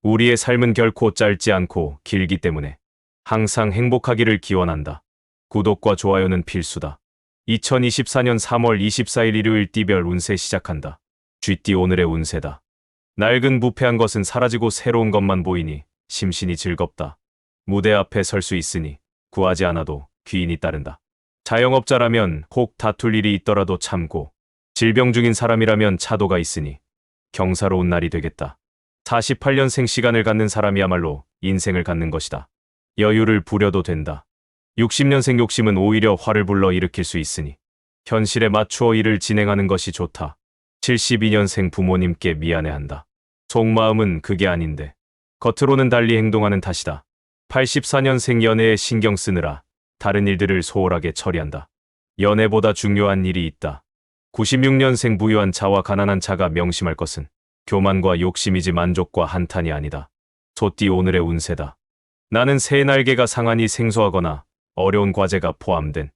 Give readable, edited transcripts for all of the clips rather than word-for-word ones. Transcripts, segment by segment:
우리의 삶은 결코 짧지 않고 길기 때문에 항상 행복하기를 기원한다. 구독과 좋아요는 필수다. 2024년 3월 24일 일요일 띠별 운세 시작한다. 쥐띠 오늘의 운세다. 낡은 부패한 것은 사라지고 새로운 것만 보이니 심신이 즐겁다. 무대 앞에 설 수 있으니 구하지 않아도 귀인이 따른다. 자영업자라면 혹 다툴 일이 있더라도 참고, 질병 중인 사람이라면 차도가 있으니 경사로운 날이 되겠다. 48년생 시간을 갖는 사람이야말로 인생을 갖는 것이다. 여유를 부려도 된다. 60년생 욕심은 오히려 화를 불러 일으킬 수 있으니 현실에 맞추어 일을 진행하는 것이 좋다. 72년생 부모님께 미안해한다. 속마음은 그게 아닌데 겉으로는 달리 행동하는 탓이다. 84년생 연애에 신경 쓰느라 다른 일들을 소홀하게 처리한다. 연애보다 중요한 일이 있다. 96년생 부유한 자와 가난한 자가 명심할 것은 교만과 욕심이지 만족과 한탄이 아니다. 소띠 오늘의 운세다. 나는 새 날개가 상한이 생소하거나 어려운 과제가 포함된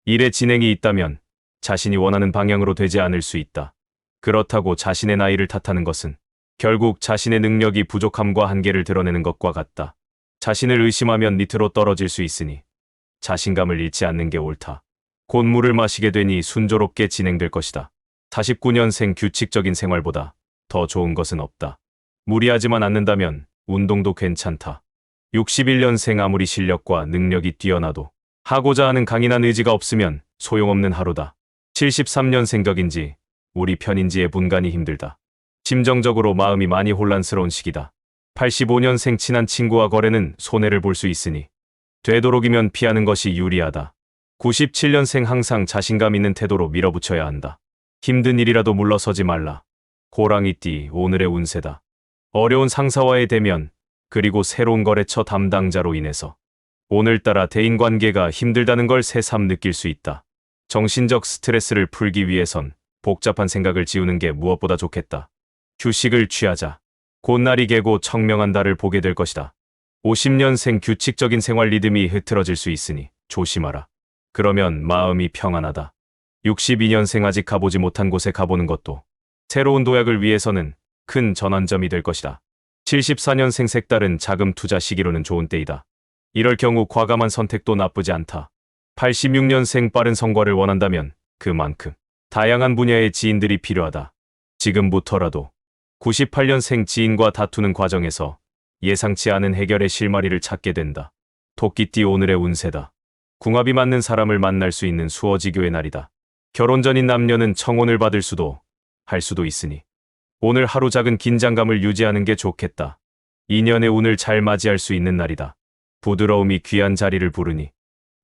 일의 진행이 있다면 자신이 원하는 방향으로 되지 않을 수 있다. 그렇다고 자신의 나이를 탓하는 것은 결국 자신의 능력이 부족함과 한계를 드러내는 것과 같다. 자신을 의심하면 밑으로 떨어질 수 있으니 자신감을 잃지 않는 게 옳다. 곧 물을 마시게 되니 순조롭게 진행될 것이다. 49년생 규칙적인 생활보다 더 좋은 것은 없다. 무리하지만 않는다면 운동도 괜찮다. 61년생 아무리 실력과 능력이 뛰어나도 하고자 하는 강인한 의지가 없으면 소용없는 하루다. 73년생 격인지 우리 편인지의 분간이 힘들다. 심정적으로 마음이 많이 혼란스러운 시기다. 85년생 친한 친구와 거래는 손해를 볼 수 있으니 되도록이면 피하는 것이 유리하다. 97년생 항상 자신감 있는 태도로 밀어붙여야 한다. 힘든 일이라도 물러서지 말라. 호랑이띠 오늘의 운세다. 어려운 상사와의 대면, 그리고 새로운 거래처 담당자로 인해서 오늘따라 대인관계가 힘들다는 걸 새삼 느낄 수 있다. 정신적 스트레스를 풀기 위해선 복잡한 생각을 지우는 게 무엇보다 좋겠다. 휴식을 취하자. 곧 날이 개고 청명한 달을 보게 될 것이다. 50년생 규칙적인 생활 리듬이 흐트러질 수 있으니 조심하라. 그러면 마음이 평안하다. 62년생 아직 가보지 못한 곳에 가보는 것도 새로운 도약을 위해서는 큰 전환점이 될 것이다. 74년생 색다른 자금 투자 시기로는 좋은 때이다. 이럴 경우 과감한 선택도 나쁘지 않다. 86년생 빠른 성과를 원한다면 그만큼 다양한 분야의 지인들이 필요하다. 지금부터라도 98년생 지인과 다투는 과정에서 예상치 않은 해결의 실마리를 찾게 된다. 토끼띠 오늘의 운세다. 궁합이 맞는 사람을 만날 수 있는 수어지교의 날이다. 결혼 전인 남녀는 청혼을 받을 수도 할 수도 있으니 오늘 하루 작은 긴장감을 유지하는 게 좋겠다. 인연의 운을 잘 맞이할 수 있는 날이다. 부드러움이 귀한 자리를 부르니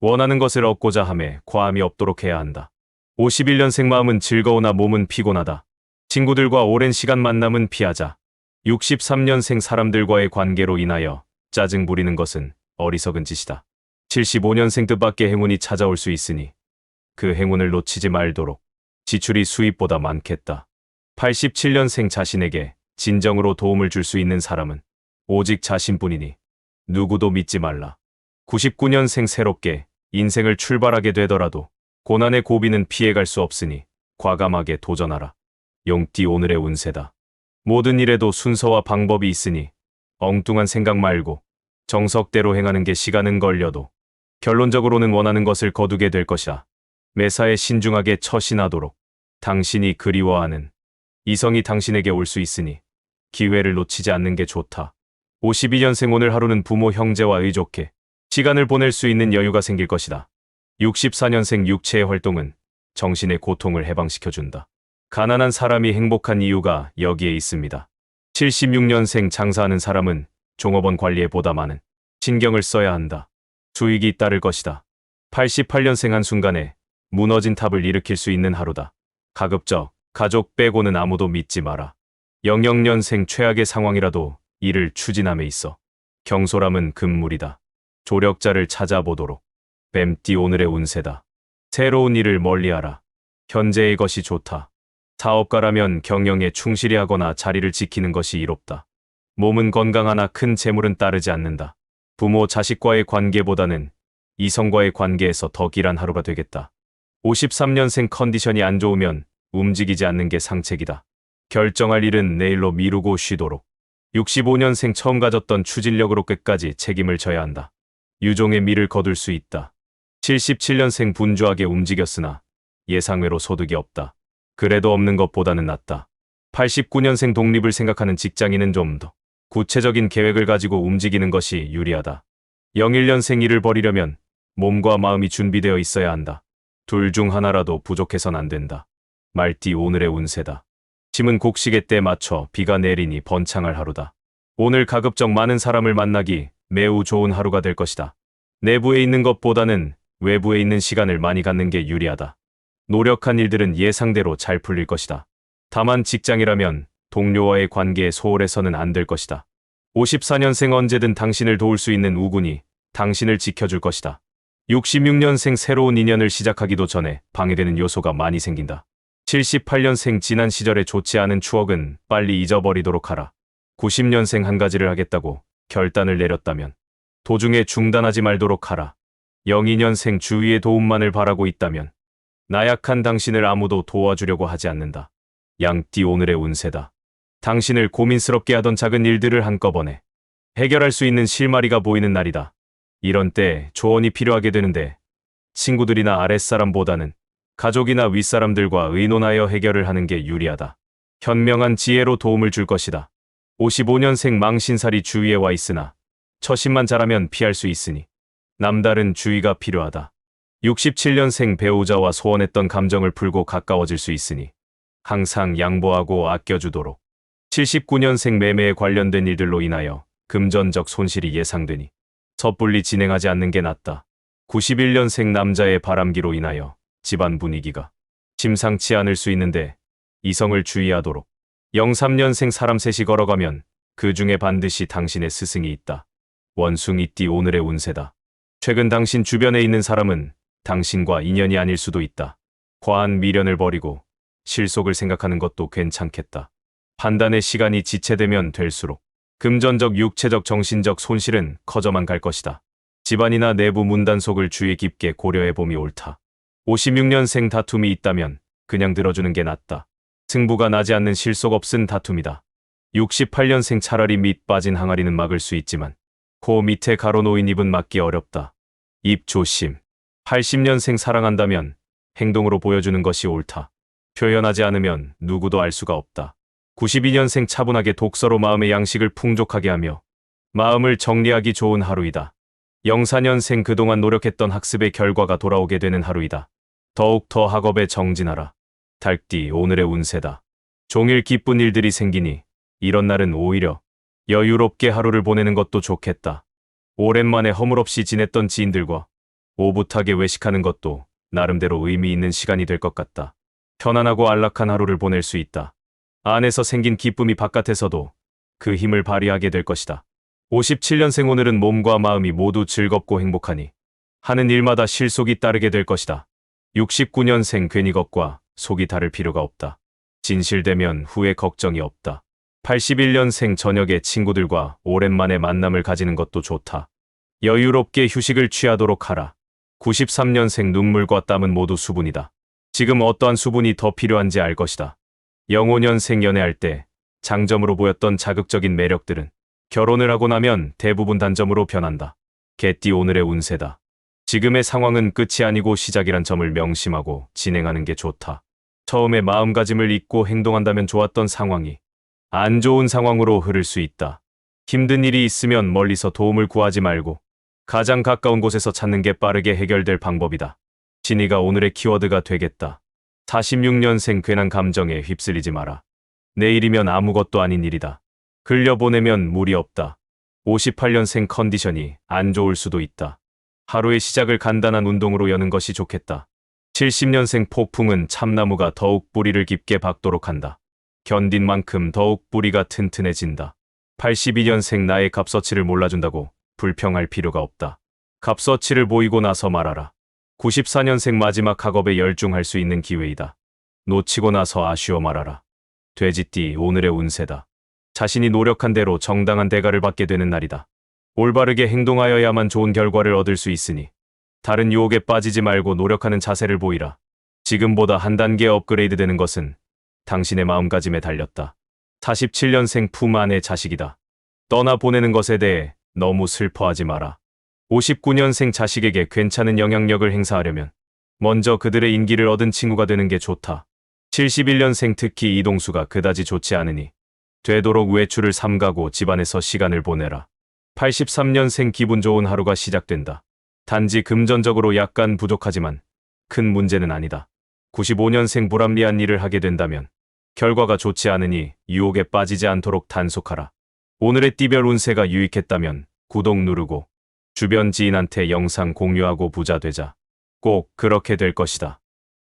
원하는 것을 얻고자 함에 과함이 없도록 해야 한다. 51년생 마음은 즐거우나 몸은 피곤하다. 친구들과 오랜 시간 만남은 피하자. 63년생 사람들과의 관계로 인하여 짜증 부리는 것은 어리석은 짓이다. 75년생 뜻밖의 행운이 찾아올 수 있으니 그 행운을 놓치지 말도록. 지출이 수입보다 많겠다. 87년생 자신에게 진정으로 도움을 줄 수 있는 사람은 오직 자신뿐이니 누구도 믿지 말라. 99년생 새롭게 인생을 출발하게 되더라도 고난의 고비는 피해갈 수 없으니 과감하게 도전하라. 용띠 오늘의 운세다. 모든 일에도 순서와 방법이 있으니 엉뚱한 생각 말고 정석대로 행하는 게 시간은 걸려도 결론적으로는 원하는 것을 거두게 될 것이다. 매사에 신중하게 처신하도록. 당신이 그리워하는 이성이 당신에게 올 수 있으니 기회를 놓치지 않는 게 좋다. 52년생 오늘 하루는 부모 형제와 의좋게 시간을 보낼 수 있는 여유가 생길 것이다. 64년생 육체의 활동은 정신의 고통을 해방시켜준다. 가난한 사람이 행복한 이유가 여기에 있습니다. 76년생 장사하는 사람은 종업원 관리에 보다 많은 신경을 써야 한다. 수익이 따를 것이다. 88년생 한순간에 무너진 탑을 일으킬 수 있는 하루다. 가급적 가족 빼고는 아무도 믿지 마라. 00년생 최악의 상황이라도 이를 추진함에 있어 경솔함은 금물이다. 조력자를 찾아보도록. 뱀띠 오늘의 운세다. 새로운 일을 멀리하라. 현재의 것이 좋다. 사업가라면 경영에 충실히 하거나 자리를 지키는 것이 이롭다. 몸은 건강하나 큰 재물은 따르지 않는다. 부모 자식과의 관계보다는 이성과의 관계에서 더 길한 하루가 되겠다. 53년생 컨디션이 안 좋으면 움직이지 않는 게 상책이다. 결정할 일은 내일로 미루고 쉬도록. 65년생 처음 가졌던 추진력으로 끝까지 책임을 져야 한다. 유종의 미를 거둘 수 있다. 77년생 분주하게 움직였으나 예상외로 소득이 없다. 그래도 없는 것보다는 낫다. 89년생 독립을 생각하는 직장인은 좀 더 구체적인 계획을 가지고 움직이는 것이 유리하다. 01년생 일을 벌이려면 몸과 마음이 준비되어 있어야 한다. 둘 중 하나라도 부족해선 안 된다. 말띠 오늘의 운세다. 짐은 곡식의 때 맞춰 비가 내리니 번창할 하루다. 오늘 가급적 많은 사람을 만나기 매우 좋은 하루가 될 것이다. 내부에 있는 것보다는 외부에 있는 시간을 많이 갖는 게 유리하다. 노력한 일들은 예상대로 잘 풀릴 것이다. 다만 직장이라면 동료와의 관계에 소홀해서는 안 될 것이다. 54년생 언제든 당신을 도울 수 있는 우군이 당신을 지켜줄 것이다. 66년생 새로운 인연을 시작하기도 전에 방해되는 요소가 많이 생긴다. 78년생 지난 시절의 좋지 않은 추억은 빨리 잊어버리도록 하라. 90년생 한 가지를 하겠다고 결단을 내렸다면 도중에 중단하지 말도록 하라. 02년생 주위의 도움만을 바라고 있다면 나약한 당신을 아무도 도와주려고 하지 않는다. 양띠 오늘의 운세다. 당신을 고민스럽게 하던 작은 일들을 한꺼번에 해결할 수 있는 실마리가 보이는 날이다. 이런 때 조언이 필요하게 되는데 친구들이나 아랫사람보다는 가족이나 윗사람들과 의논하여 해결을 하는 게 유리하다. 현명한 지혜로 도움을 줄 것이다. 55년생 망신살이 주위에 와 있으나 처신만 잘하면 피할 수 있으니 남다른 주의가 필요하다. 67년생 배우자와 소원했던 감정을 풀고 가까워질 수 있으니 항상 양보하고 아껴주도록. 79년생 매매에 관련된 일들로 인하여 금전적 손실이 예상되니 섣불리 진행하지 않는 게 낫다. 91년생 남자의 바람기로 인하여 집안 분위기가 심상치 않을 수 있는데 이성을 주의하도록. 03년생 사람 셋이 걸어가면 그 중에 반드시 당신의 스승이 있다. 원숭이띠 오늘의 운세다. 최근 당신 주변에 있는 사람은 당신과 인연이 아닐 수도 있다. 과한 미련을 버리고 실속을 생각하는 것도 괜찮겠다. 판단의 시간이 지체되면 될수록 금전적, 육체적, 정신적 손실은 커져만 갈 것이다. 집안이나 내부 문단속을 주의 깊게 고려해봄이 옳다. 56년생 다툼이 있다면 그냥 들어주는 게 낫다. 승부가 나지 않는 실속 없은 다툼이다. 68년생 차라리 밑 빠진 항아리는 막을 수 있지만 코 밑에 가로놓인 입은 막기 어렵다. 입 조심. 80년생 사랑한다면 행동으로 보여주는 것이 옳다. 표현하지 않으면 누구도 알 수가 없다. 92년생 차분하게 독서로 마음의 양식을 풍족하게 하며 마음을 정리하기 좋은 하루이다. 04년생 그동안 노력했던 학습의 결과가 돌아오게 되는 하루이다. 더욱 더 학업에 정진하라. 달띠 오늘의 운세다. 종일 기쁜 일들이 생기니 이런 날은 오히려 여유롭게 하루를 보내는 것도 좋겠다. 오랜만에 허물없이 지냈던 지인들과 오붓하게 외식하는 것도 나름대로 의미 있는 시간이 될 것 같다. 편안하고 안락한 하루를 보낼 수 있다. 안에서 생긴 기쁨이 바깥에서도 그 힘을 발휘하게 될 것이다. 57년생 오늘은 몸과 마음이 모두 즐겁고 행복하니 하는 일마다 실속이 따르게 될 것이다. 69년생 괜히 겉과 속이 다를 필요가 없다. 진실되면 후회 걱정이 없다. 81년생 저녁에 친구들과 오랜만에 만남을 가지는 것도 좋다. 여유롭게 휴식을 취하도록 하라. 93년생 눈물과 땀은 모두 수분이다. 지금 어떠한 수분이 더 필요한지 알 것이다. 05년생 연애할 때 장점으로 보였던 자극적인 매력들은 결혼을 하고 나면 대부분 단점으로 변한다. 개띠 오늘의 운세다. 지금의 상황은 끝이 아니고 시작이란 점을 명심하고 진행하는 게 좋다. 처음에 마음가짐을 잊고 행동한다면 좋았던 상황이 안 좋은 상황으로 흐를 수 있다. 힘든 일이 있으면 멀리서 도움을 구하지 말고 가장 가까운 곳에서 찾는 게 빠르게 해결될 방법이다. 진이가 오늘의 키워드가 되겠다. 46년생 괜한 감정에 휩쓸리지 마라. 내일이면 아무것도 아닌 일이다. 흘려보내면 무리 없다. 58년생 컨디션이 안 좋을 수도 있다. 하루의 시작을 간단한 운동으로 여는 것이 좋겠다. 70년생 폭풍은 참나무가 더욱 뿌리를 깊게 박도록 한다. 견딘 만큼 더욱 뿌리가 튼튼해진다. 82년생 나의 값어치를 몰라준다고 불평할 필요가 없다. 값어치를 보이고 나서 말하라. 94년생 마지막 학업에 열중할 수 있는 기회이다. 놓치고 나서 아쉬워 말아라. 돼지띠 오늘의 운세다. 자신이 노력한 대로 정당한 대가를 받게 되는 날이다. 올바르게 행동하여야만 좋은 결과를 얻을 수 있으니 다른 유혹에 빠지지 말고 노력하는 자세를 보이라. 지금보다 한 단계 업그레이드 되는 것은 당신의 마음가짐에 달렸다. 47년생 품 안의 자식이다. 떠나보내는 것에 대해 너무 슬퍼하지 마라. 59년생 자식에게 괜찮은 영향력을 행사하려면 먼저 그들의 인기를 얻은 친구가 되는 게 좋다. 71년생 특히 이동수가 그다지 좋지 않으니 되도록 외출을 삼가고 집안에서 시간을 보내라. 83년생 기분 좋은 하루가 시작된다. 단지 금전적으로 약간 부족하지만 큰 문제는 아니다. 95년생 불합리한 일을 하게 된다면 결과가 좋지 않으니 유혹에 빠지지 않도록 단속하라. 오늘의 띠별 운세가 유익했다면 구독 누르고 주변 지인한테 영상 공유하고 부자 되자. 꼭 그렇게 될 것이다.